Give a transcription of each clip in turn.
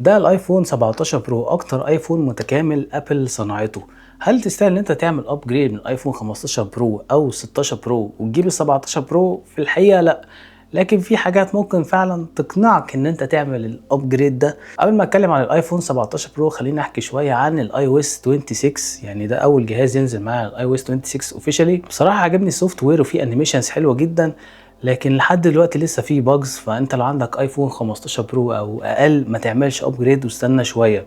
ده الايفون 17 برو اكتر ايفون متكامل ابل صنعته. هل تستاهل ان انت تعمل ابجريد من ايفون 15 برو او 16 برو وتجيب ال 17 برو؟ في الحقيقه لا، لكن في حاجات ممكن فعلا تقنعك ان انت تعمل الابجريد ده. قبل ما اتكلم عن الايفون 17 برو خليني احكي شويه عن الاي او اس 26. يعني ده اول جهاز ينزل مع الاي او اس 26 اوفيشالي. بصراحه عجبني السوفت وير وفيه انيميشنز حلوه جدا، لكن لحد دلوقتي لسه فيه باجز. فانت لو عندك ايفون 15 برو او اقل ما تعملش ابجريد واستنى شويه.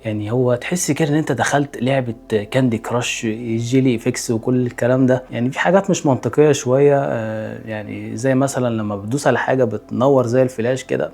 يعني هو تحس كده ان انت دخلت لعبه كاندي كراش جيلي فيكس وكل الكلام ده. يعني في حاجات مش منطقيه شويه، يعني زي مثلا لما بتدوس على حاجه بتنور زي الفلاش كده.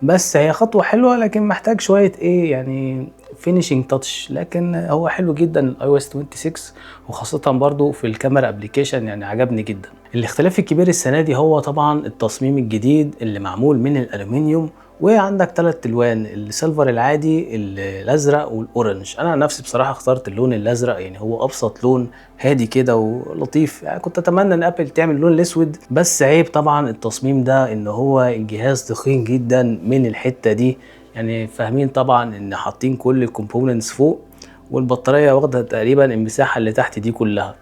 بس هي خطوه حلوه لكن محتاج شويه ايه يعني فينيشنج تاتش. لكن هو حلو جدا الاي او اس 26، وخاصه برضو في الكاميرا ابلكيشن يعني عجبني جدا. الاختلاف الكبير السنه دي هو طبعا التصميم الجديد اللي معمول من الالومنيوم، وعندك 3 الوان: السيلفر العادي، الازرق، والاورنج. انا عن نفسي بصراحه اخترت اللون الازرق، يعني هو ابسط لون، هادي كده ولطيف. يعني كنت اتمنى ان ابل تعمل اللون الاسود، بس عيب طبعا التصميم ده ان هو الجهاز تخين جدا من الحته دي. يعني فاهمين طبعا ان حاطين كل الكومبوننتس فوق، والبطاريه واخده تقريبا المساحه اللي تحت دي كلها.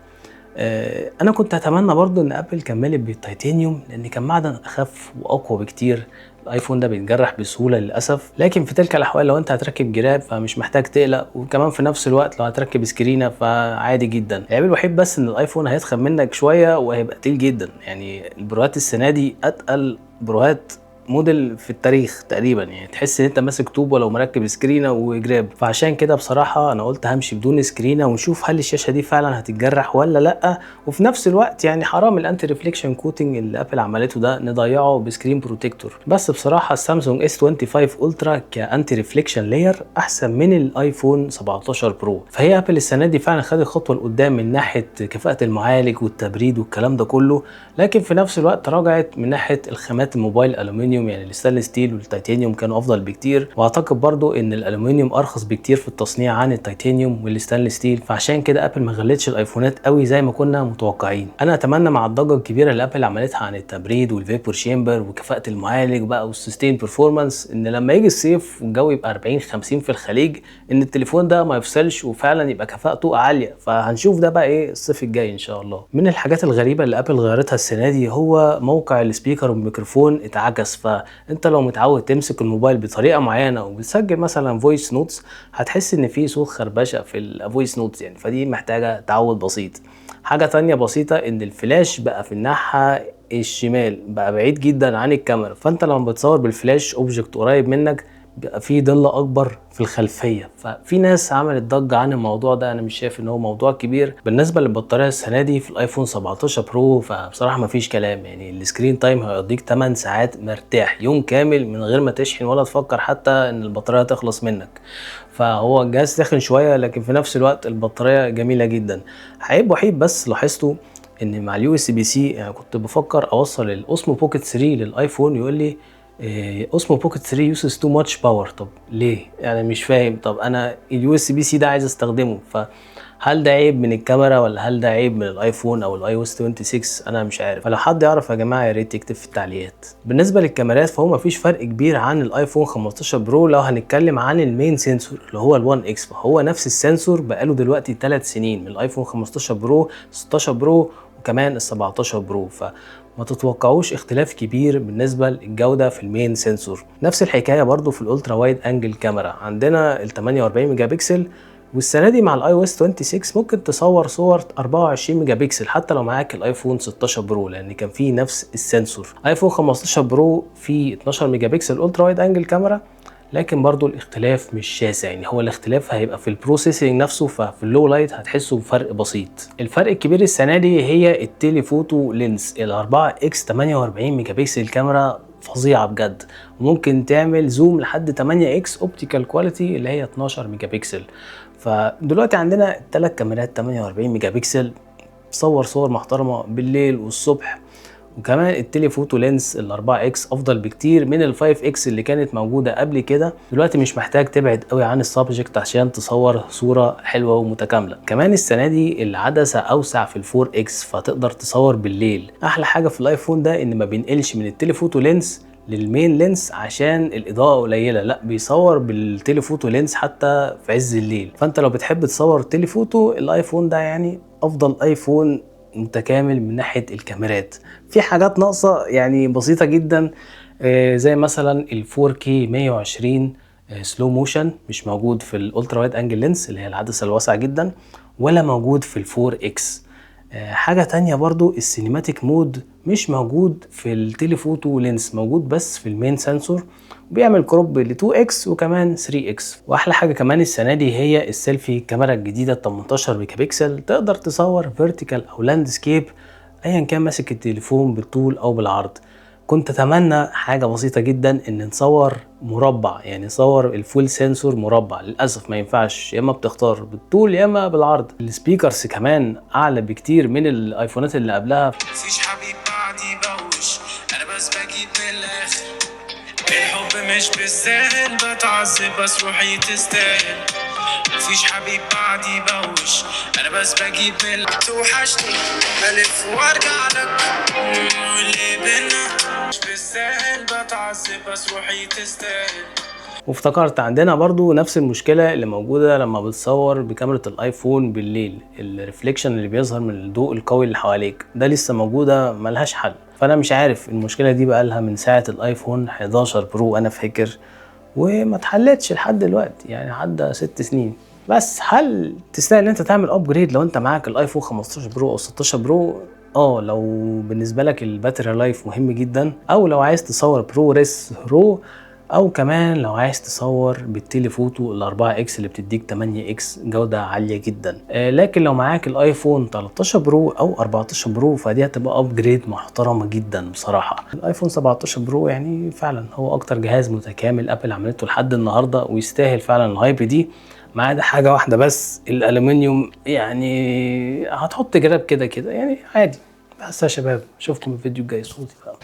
انا كنت اتمنى برضو ان ابل كملت بالتيتانيوم، لان كان معدن اخف واقوى بكتير. الايفون ده بيتجرح بسهوله للاسف، لكن في تلك الاحوال لو انت هتركب جراب فمش محتاج تقلق، وكمان في نفس الوقت لو هتركب سكرينه فعادي جدا. العيب الوحيد بس ان الايفون هيتخن منك شويه وهيبقى تقيل جدا. يعني البروهات السنه دي اتقل بروهات موديل في التاريخ تقريبا. يعني تحس ان انت ماسك طوبه لو مركب سكرينه وجراب. فعشان كده بصراحه انا قلت همشي بدون سكرينه ونشوف هل الشاشه دي فعلا هتتجرح ولا لا. وفي نفس الوقت يعني حرام الانتي ريفليكشن كوتنج اللي ابل عملته ده نضيعه بسكرين بروتكتور. بس بصراحه السامسونج اس 25 الترا كانتي ريفليكشن لاير احسن من الايفون 17 برو. فهي ابل السنه دي فعلا خدت خطوه لقدام من ناحيه كفاءه المعالج والتبريد والكلام ده كله، لكن في نفس الوقت تراجعت من ناحيه الخامات. الموبايل الومنيوم، يعني الستانلس ستيل والتيتانيوم كانوا افضل بكتير، واعتقد برضو ان الالومنيوم ارخص بكتير في التصنيع عن التيتانيوم والستانلس ستيل. فعشان كده ابل ما غلتش الايفونات قوي زي ما كنا متوقعين. انا اتمنى مع الضجه الكبيره اللي ابل عملتها عن التبريد والفيبور شامبر وكفاءه المعالج بقى والسستين بيرفورمانس، ان لما يجي الصيف والجو يبقى 40 50 في الخليج ان التليفون ده ما يفصلش وفعلا يبقى كفاءته عاليه. فهنشوف ده بقى ايه الصيف الجاي ان شاء الله. من الحاجات الغريبه اللي ابل غيرتها السنه دي هو موقع السبيكر والميكروفون اتعكس. فانت لو متعود تمسك الموبايل بطريقه معينه وبتسجل مثلا فويس نوتس، هتحس ان في صوت خربشه في الفويس نوتس يعني. فدي محتاجه تعود بسيط. حاجه تانية بسيطه ان الفلاش بقى في الناحيه الشمال، بقى بعيد جدا عن الكاميرا. فانت لما بتصور بالفلاش اوبجكت قريب منك بيبقى في ضلة اكبر في الخلفيه. ففي ناس عملت ضجه عن الموضوع ده، انا مش شايف ان هو موضوع كبير. بالنسبه للبطاريه السنه دي في الايفون 17 برو فبصراحه ما فيش كلام. يعني السكرين تايم هيقضيك 8 ساعات مرتاح، يوم كامل من غير ما تشحن ولا تفكر حتى ان البطاريه تخلص منك. فهو الجهاز ساخن شويه لكن في نفس الوقت البطاريه جميله جدا. عيب وحيد بس لاحظته ان مع اليو اس بي سي، يعني كنت بفكر اوصل الاوسمو بوكيت 3 للايفون، يقول لي اوسمو بوكيت 3 يوسز تو ماتش باور. طب ليه؟ يعني مش فاهم. طب انا اليو اس بي سي ده عايز استخدمه، فهل ده عيب من الكاميرا ولا هل ده عيب من الايفون او الاي او اس 26؟ انا مش عارف. فلو حد يعرف يا جماعه يا ريت يكتب في التعليقات. بالنسبه للكاميرات فهو مفيش فرق كبير عن الايفون 15 برو لو هنتكلم عن المين سنسور اللي هو ال1 اكس. فهو نفس السنسور بقاله دلوقتي 3 سنين من الايفون 15 برو، 16 برو، وكمان ال 17 برو. ما تتوقعوش اختلاف كبير بالنسبه للجوده في المين سنسور. نفس الحكايه برضو في الالترا وايد انجل كاميرا، عندنا ال 48 ميجا بكسل، والسنه دي مع الاي او اس 26 ممكن تصور صور 24 ميجا بكسل حتى لو معاك الايفون 16 برو، لان كان فيه نفس السنسور. ايفون 15 برو فيه 12 ميجا بكسل الترا وايد انجل كاميرا، لكن برضو الاختلاف مش شاسع. يعني هو الاختلاف هيبقى في البروسيسنج نفسه، ففي اللو لايت هتحسوا بفرق بسيط. الفرق الكبير السنه دي هي التليفوتو لينس ال 4 اكس 48 ميجا بكسل. كاميرا فظيعه بجد، وممكن تعمل زوم لحد 8 اكس اوبتيكال كواليتي اللي هي 12 ميجا بكسل. فدلوقتي عندنا 3 كاميرات 48 ميجا بكسل، تصور صور محترمه بالليل والصبح. وكمان التليفوتو لينس ال 4 اكس افضل بكتير من ال 5 اكس اللي كانت موجوده قبل كده. دلوقتي مش محتاج تبعد قوي عن السبجكت عشان تصور صوره حلوه ومتكامله. كمان السنه دي العدسه اوسع في ال 4 اكس فتقدر تصور بالليل. احلى حاجه في الايفون ده ان ما بينقلش من التليفوتو لينس للمين لينس عشان الاضاءه قليله، لا بيصور بالتليفوتو لينس حتى في عز الليل. فانت لو بتحب تصور تليفوتو، الايفون ده يعني افضل ايفون متكامل من ناحيه الكاميرات. في حاجات ناقصه يعني بسيطه جدا، زي مثلا ال 4K 120 سلو موشن مش موجود في الالترا وايد انجل لينس اللي هي العدسه الواسعه جدا، ولا موجود في ال 4 اكس. حاجة تانية برضو السينماتيك مود مش موجود في التليفوتو لينس، موجود بس في المين سنسور، وبيعمل كروب ل 2 اكس وكمان 3 اكس. واحلى حاجة كمان السنة دي هي السيلفي كاميرا الجديدة 18 ميجا بكسل، تقدر تصور فيرتيكال او لاندسكيب ايا كان ماسك التليفون بالطول او بالعرض. كنت اتمنى حاجه بسيطه جدا ان نصور مربع، يعني نصور الفول سنسور مربع، للاسف ما ينفعش، يا اما بتختار بالطول يا اما بالعرض. السبيكرز كمان اعلى بكتير من الايفونات اللي قبلها. مفيش حبيب بعدي بوش، انا بس بجيب من الاخر، الحب مش بالسهل، بتعذب بس روحي تستاهل. مفيش حبيب بعدي بوش، انا بس بجيب من توحشني، الف وارجع لك، واللي بينا مش بالسهل، بتعذب بس روحي تستاهل. وافتكرت عندنا برضو نفس المشكلة اللي موجودة لما بتصور بكاميرا الايفون بالليل، الريفليكشن اللي بيظهر من الضوء القوي اللي حواليك ده لسه موجودة ملهاش حل. فانا مش عارف المشكلة دي بقالها من ساعة الايفون 11 برو انا فاكر، وما اتحلتش لحد دلوقتي، يعني عدى 6 سنين. بس هل تستاهل ان انت تعمل ابجريد لو انت معاك الايفون 15 برو او 16 برو؟ لو بالنسبة لك الباتري لايف مهم جدا، او لو عايز تصور برو ريس رو، او كمان لو عايز تصور بالتليفوتو ال 4 اكس اللي بتديك 8 اكس جودة عالية جدا. لكن لو معاك الايفون 13 برو او 14 برو فدي هتبقى ابجريد محترمة جدا بصراحة. الايفون 17 برو يعني فعلا هو اكتر جهاز متكامل ابل عملته لحد النهاردة، ويستاهل فعلا الهايب دي. ما عدا حاجة واحدة بس، الالومنيوم يعني هتحط جراب كده كده يعني عادي. بس يا شباب اشوفكم الفيديو الجاي. صوتي بقى